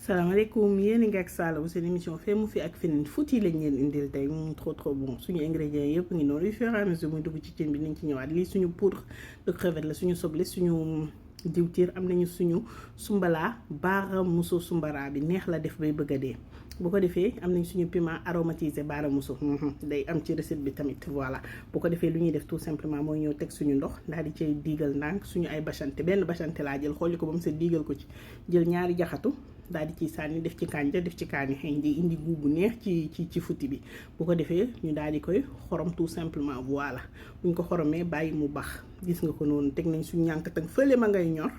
salaamaaleykum yéen a ngi ak Sala seen émission fee mu fi ak feneen fuuti lañ leen indil tey trop bon suñu ingrédients yëpp ngi noonu yu fur et à mesure muy dugg ci cin bi nañ ci ñëwaat lii suñu poudre de crevette la suñu soble suñu diwtiir am nañu suñu sumbala baara muso sumbara bi neex la def bay bëgg a dee bu ko defee am nañ suñu piment aromatisé baara muso day am ci recette bi tamit voilà bu ko defee lu ñuy def tout simplement mooy ñëw teg suñu ndox daal di cay diigal ndànk suñu ay bachante benn bachante laa jël xooli ko ba mu set diigal ko ci jël ñaari jaxatu daal di ciy sànni def ci kànja def ci kaani xëy di indi guub bu neex ci futti bi bu ko defee ñu daal di koy xorom tout simplement voilà buñ ko xoromee bàyyi mu bax gis nga ko noonu teg nañ suñu ñànk tag fële ma ngay ñor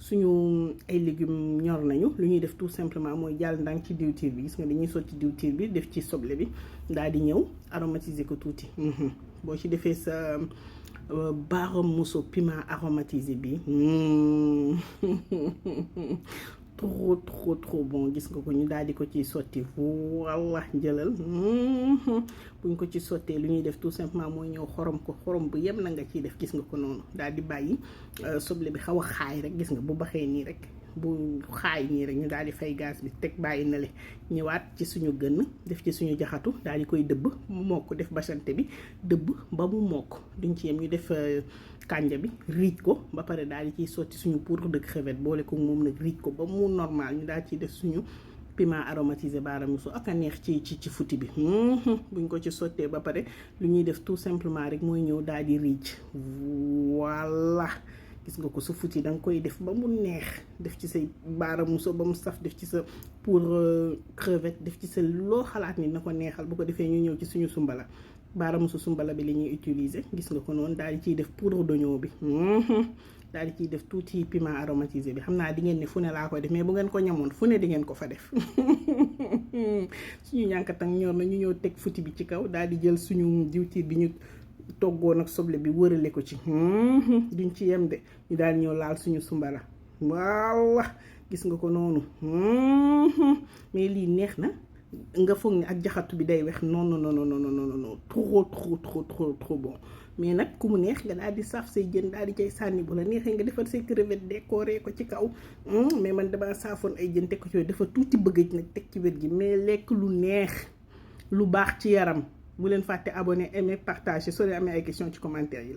suñu ay légumes ñor nañu lu ñuy def tout simplement mooy jàll ndànk ci diwtiir bi gis nga dañuy sotti diwtiir bi def ci soble bi daal di ñëw aromatiser ko tuuti boo ci defee sa baara muso piment aromatisé bi trop bon gis nga ko ñu daal di ko ci sotti walla jëlal buñ ko ci sottee lu ñuy def tout simplement mooy ñëw xorom ko xorom bu yem na nga ciy def gis nga ko noonu daal di bàyyi soble bi xaw a xaay rek gis nga bu baxee nii rek bu xaay nii rek ñu daal di fay gaz bi teg bàyyi na le ñëwaat ci suñu gën def ci suñu jaxatu daal di koy dëbb mu mokk def bachante bi dëbb ba mu mokk duñ ci yem ñu def kànja bi riij ko ba pare daal di ciy sotti suñu poudre de crevette boole ko moom nag riij ko ba mu normal ñu daal ciy def suñu piment aromatisé baaramusu ak a neex ci futti bi buñ ko ci sottee ba pare lu ñuy def tout simplement rek mooy ñëw daal di riij voilà gis nga ko sa futti da nga koy def ba mu neex def ci say baaramuso ba mu saf def ci sa poudre crevette def ci sa loo xalaat ni na ko neexal bu ko defee ñu ñëw ci suñu sumbala baaramusu sumbala bi la ñuy utiliser gis nga ko noonu daal di ciy def poudre d'oignon bi daal di ciy def tuuti piment aromatisé bi xam naa di ngeen ne fu ne laa koy def mais bu ngeen ko ñamoon fu ne di ngeen ko fa def suñu ñànkatang ñor na ñu ñëw teg futti bi ci kaw daal di jël suñu diwtiir bi ñu toggoon ak soble bi wërale ko ci duñ ci yem de ñu daal ñëw laal suñu sumbala walla gis nga ko noonu mais lii neex na nga foog ni ak jaxatu bi day wex non trop bon mais nag ku mu neex nga daal di saf say jën daal di cay sànni bu la neexee nga defar say crevette décoré ko ci kaw mais man dama saafoon ay jën teg ko ci dafa tuuti bëgg nag teg ci wet gi mais lekk lu neex lu baax ci yaram bu leen fàtte abonné aimer partager soo leen amee ay question ci commentaire yi